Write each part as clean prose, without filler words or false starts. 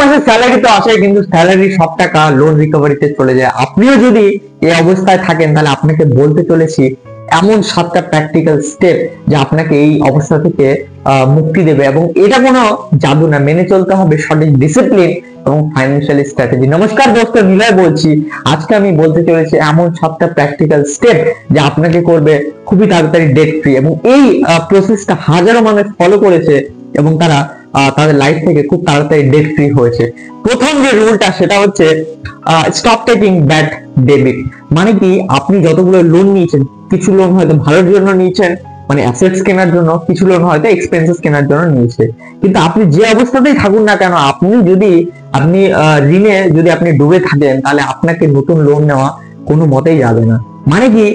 মাসে স্যালারি তো আসে, কিন্তু স্যালারি সব টাকা লোন রিকভারিতে চলে যায়। আপনিও যদি এই অবস্থায় থাকেন তাহলে আপনাকে বলতে চলেছি এমন 7টা প্র্যাকটিক্যাল স্টেপ যে আপনাকে এই অবস্থা থেকে মুক্তি দেবে, এবং এটা কোনো জাদু না, মেনে চলতে হবে সঠিক ডিসিপ্লিন এবং ফাইন্যান্সিয়াল স্ট্র্যাটেজি। নমস্কার দোস্ত, নিলয় বলছি। আজকে আমি বলতে চলেছি এমন 7টা প্র্যাকটিক্যাল স্টেপ যে আপনাকে করবে খুবই তাড়াতাড়ি ডেট ফ্রি, এবং এই প্রসেসটা হাজারো মানুষ ফলো করেছে এবং তারা তাদের লাইফ থেকে খুব তাড়াতাড়ি ডেট ফ্রি হয়েছে। প্রথম যে রুলটা সেটা হচ্ছে স্টপ টেকিং ব্যাড ডেবিট। মানে কি, আপনি যতগুলো লোন নিয়েছেন, কিছু লোন হয়তো ভালোর জন্য নিয়েছেন, মানে অ্যাসেটস কেনার জন্য, কিছু লোন হয়তো এক্সপেন্সেস কেনার জন্য নিয়েছে, কিন্তু আপনি যে অবস্থাতেই থাকুন না কেন, আপনি ঋণে যদি আপনি ডুবে থাকেন তাহলে আপনাকে নতুন লোন নেওয়া কোনো মতেই যাবে না। মানে কি,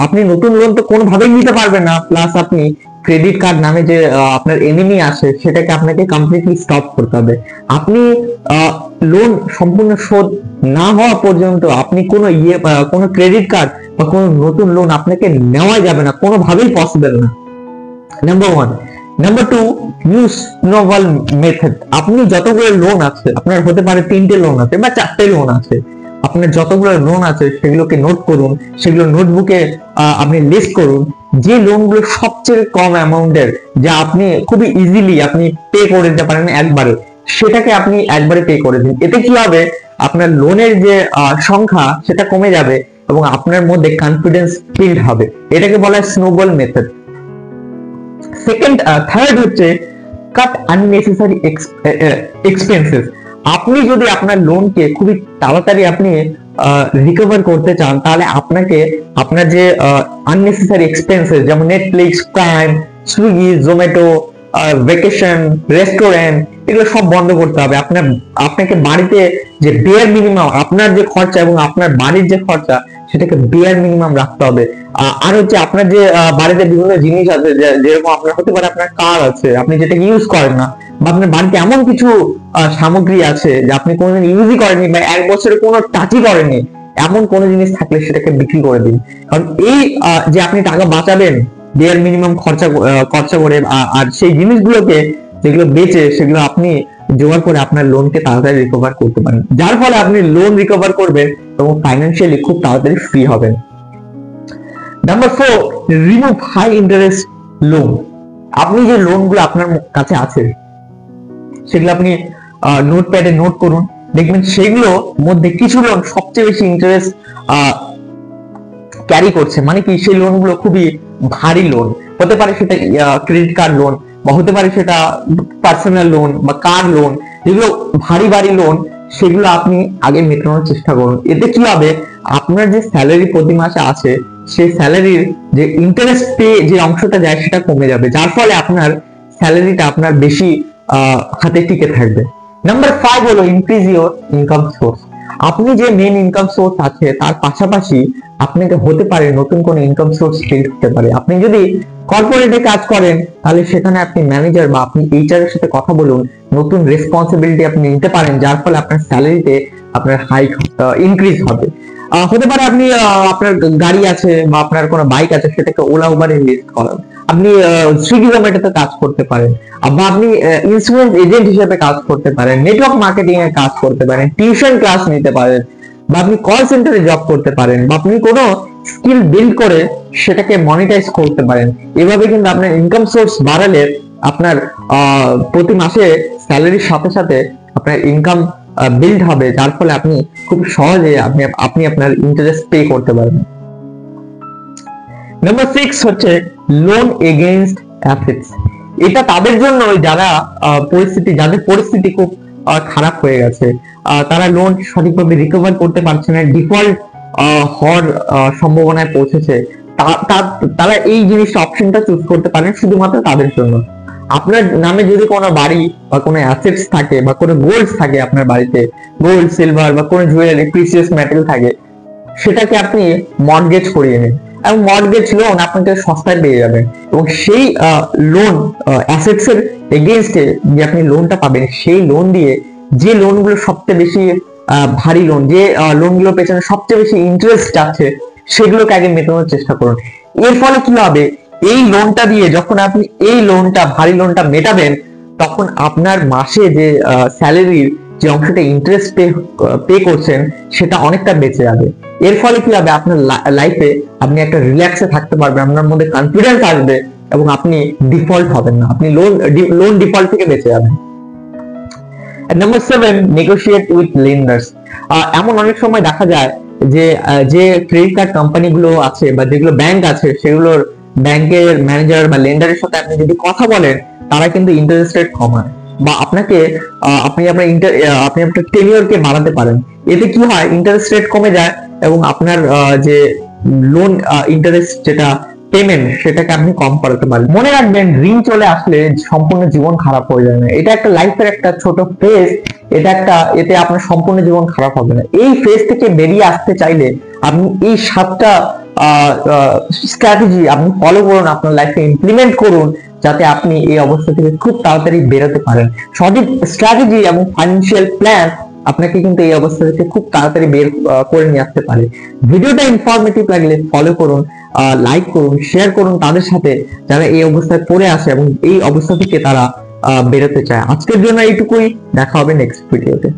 আপনি নতুন লোন তো কোনোভাবেই নিতে পারবেন না, প্লাস আপনি ক্রেডিট কার্ড নামে যে আপনার এনিমি আছে সেটাকে আপনাকে কমপ্লিটলি স্টপ করতে হবে। আপনি লোন সম্পূর্ণ শোধ না হওয়া পর্যন্ত আপনি কোনো ক্রেডিট কার্ড বা কোনো নতুন লোন আপনাকে নেওয়া যাবে না, কোনোভাবেই পসিবল না। Number 1। Number 2, use snowball method. আপনি যতগুলো লোন আছে, আপনার হতে পারে 3টে লোন আছে বা 4টে লোন আছে, আপনার যতগুলো লোন আছে সেগুলোকে নোট করুন, সেগুলো নোটবুকে আপনি লিস্ট করুন। যে লোনগুলো সবচেয়ে কম অ্যামাউন্টের, যা আপনি খুবই ইজিলি আপনি পে করে দিতে পারেন একবারে, সেটাকে আপনি একবারে পে করে দিন। এতে কি হবে, আপনার লোনের যে সংখ্যা সেটা কমে যাবে এবং আপনার মধ্যে কনফিডেন্স বিল্ড হবে। এটাকে বলা হয় স্নোবল মেথড। থার্ড হচ্ছে কাট আননেসেসারি এক্সপেন্সেস। আপনি যদি আপনার লোনকে খুবই তাড়াতাড়ি আপনি রিকভার করতে চান, তাহলে আপনাকে আপনার যে আননেসেসারি এক্সপেন্সেস, যেমন Netflix, prime, Swiggy, Zomato, vacation, restaurant, এগুলো সব বন্ধ করতে হবে। আপনাকে বাড়িতে যে বেয়ার মিনিমাম আপনার যে খরচা এবং আপনার বাড়ির যে খরচা সেটাকে বেয়ার মিনিমাম রাখতে হবে। আর হচ্ছে আপনার যে বাড়িতে বিভিন্ন জিনিস আছে, যেরকম আপনার হতে পারে আপনার কার আছে আপনি যেটাকে ইউজ করেন না, বা আপনার বাড়িতে এমন কিছু সামগ্রী আছে যে আপনি কোনোদিন ইউজই করেননি বা 1 বছরে কোনো টাচই করেননি, এমন কোনো জিনিস থাকলে সেটাকে বিক্রি করে দিন। কারণ এই যে আপনি টাকা বাঁচাবেন বেয়ার মিনিমাম খরচা করে, আর সেই জিনিসগুলোকে যেগুলো বেচে সেগুলো আপনি জোগাড় করে আপনার লোনকে তাড়াতাড়ি রিকভার করতে পারেন, যার ফলে আপনি লোন রিকভার করবেন এবং ফাইন্যান্সিয়ালি খুব তাড়াতাড়ি ফ্রি হবেন। Number 4, remove high interest loan. আপনি যে লোনগুলো আপনার কাছে আছে সেগুলো আপনি নোটপ্যাডে নোট করুন, দেখবেন সেগুলো মধ্যে কিছু লোন সবচেয়ে বেশি ইন্টারেস্ট ক্যারি করছে। মানে কি, সেই লোনগুলো খুবই ভারী লোন, হতে পারে সেটা ক্রেডিট কার্ড লোন, বা হতে পারে সেটা পার্সোনাল লোন বা কার লোন। যেগুলো ভারী লোন সেগুলো আপনি আগে মেটানোর চেষ্টা করুন। এতে কি হবে, আপনার যে স্যালারি প্রতি মাসে আছে সেই স্যালারির যে ইন্টারেস্ট পে যে অংশটা যায় সেটা কমে যাবে, যার ফলে আপনার স্যালারিটা আপনার বেশি হাতে টিকে থাকবে। নাম্বার 5 হলো ইনক্রিজ ইউর ইনকাম সোর্স। আপনি যে মেইন ইনকাম সোর্স আছে তার পাশাপাশি আপনাকে হতে পারে নতুন কোন ইনকাম সোর্স ক্রিয়েট হতে পারে। আপনি যদি কর্পোরেটে কাজ করেন তাহলে সেখানে আপনি ম্যানেজার বা আপনি এইচআর এর সাথে কথা বলুন, নতুন রেসপন্সিবিলিটি আপনি নিতে পারেন, যার ফলে আপনার স্যালারিতে আপনার হাইক ইনক্রিজ হবে। হতে পারে আপনি আপনার গাড়ি আছে বা আপনার কোনো বাইক আছে, সেটাকে ওলা উবারে লিস্ট করেন, আপনি সুইগি জোম্যাটোতে কাজ করতে পারেন, বা আপনি ইন্স্যুরেন্স এজেন্ট হিসেবে কাজ করতে পারেন, নেটওয়ার্ক মার্কেটিং এ কাজ করতে পারেন, টিউশন ক্লাস নিতে পারেন, বা আপনি কল সেন্টারে জব করতে পারেন, বা আপনি কোনো স্কিল বিল্ড করে সেটাকে মনিটাইজ করতে পারেন। এভাবে কিন্তু আপনার ইনকাম সোর্স বাড়ালে আপনার প্রতি মাসে স্যালারির সাথে সাথে আপনার ইনকাম বিল্ড হবে, যার ফলে আপনি খুব সহজে আপনি আপনার ইন্টারেস্ট পে করতে পারবেন। নাম্বার 6 হচ্ছে লোন এগেইনস্ট অ্যাসেটস। এটা তাদের জন্য যাদের পরিস্থিতি খুব খারাপ হয়ে গেছে, তারা লোন সঠিকভাবে রিকভার করতে পারছে না, ডিফল্ট হওয়ার সম্ভাবনায় পৌঁছেছে, তারা এই জিনিসটা অপশনটা চুজ করতে পারেন শুধুমাত্র তাদের জন্য। আপনার নামে যদি কোনো বাড়ি বা কোনো অ্যাসেটস থাকে বা কোনো গোল্ড থাকে, আপনার বাড়িতে গোল্ড, সিলভার বা কোনো জুয়েলারি, প্রিসিয়াস মেটাল থাকে, সেটাকে আপনি মর্টগেজ করিয়ে নিন এবং মর্টগেজ লোন আপনাকে সস্তায় পেয়ে যাবেন, এবং সেই লোন অ্যাসেটস এর এগেইনস্টে যে আপনি লোনটা পাবেন, সেই লোন দিয়ে যে লোনগুলো সবচেয়ে বেশি ভারী লোন, যে লোনগুলো পেছনে সবচেয়ে বেশি ইন্টারেস্ট আছে, সেগুলোকে আগে মেটানোর চেষ্টা করুন। এর ফলে কি হবে, এই লোনটা দিয়ে যখন আপনি এই ভারী লোনটা মেটাবেন, তখন আপনার মাসে যে স্যালারির যে অংশটা ইন্টারেস্ট পে করছেন সেটা অনেকটা বেঁচে যাবে। এর ফলে কি হবে, আপনার লাইফে আপনি একটা রিল্যাক্সে থাকতে পারবেন, আপনার মধ্যে কনফিডেন্স আসবে এবং আপনি ডিফল্ট হবেন না, আপনি লোন ডিফল্ট থেকে বেঁচে যাবেন। Number 7, negotiate with লেন্ডার্স। এমন অনেক সময় দেখা যায় যে ক্রেডিট কার্ড কোম্পানিগুলো আছে বা যেগুলো ব্যাংক আছে সেগুলোর ব্যাংকের ম্যানেজার বা লেন্ডারের সাথে আপনি যদি কথা বলেন, তারা কিন্তু ইন্টারেস্ট রেট কমায় বা আপনি আপনার টেনিওরকে বাড়াতে পারেন। এতে কি হয়, ইন্টারেস্ট রেট কমে যায় এবং আপনার যে লোন ইন্টারেস্ট যেটা পেমেন্ট সেটাকে আপনি কম করাতে পারেন। মনে রাখবেন, ঋণ চলে আসলে সম্পূর্ণ জীবন খারাপ হয়ে যায় না, এটা একটা লাইফের একটা ছোট ফেজ, এতে আপনার সম্পূর্ণ জীবন খারাপ হবে না। এই ফেজ থেকে বেরিয়ে আসতে চাইলে আপনি এই 7টা স্ট্র্যাটেজি আপনি ফলো করুন, আপনার লাইফে ইমপ্লিমেন্ট করুন, যাতে আপনি এই অবস্থা থেকে খুব তাড়াতাড়ি বেরোতে পারেন। সঠিক স্ট্র্যাটেজি এবং ফাইন্যান্সিয়াল প্ল্যান আপনাকে কিন্তু এই অবস্থা থেকে খুব তাড়াতাড়ি বের করে নিয়ে আসতে পারে। ভিডিওটা ইনফরমেটিভ লাগলে ফলো করুন, লাইক করুন, শেয়ার করুন তাদের সাথে যারা এই অবস্থায় পড়ে আছে এবং এই অবস্থা থেকে তারা বেরোতে চায়। আজকের জন্য এইটুকুই, দেখা হবে নেক্সট ভিডিওতে।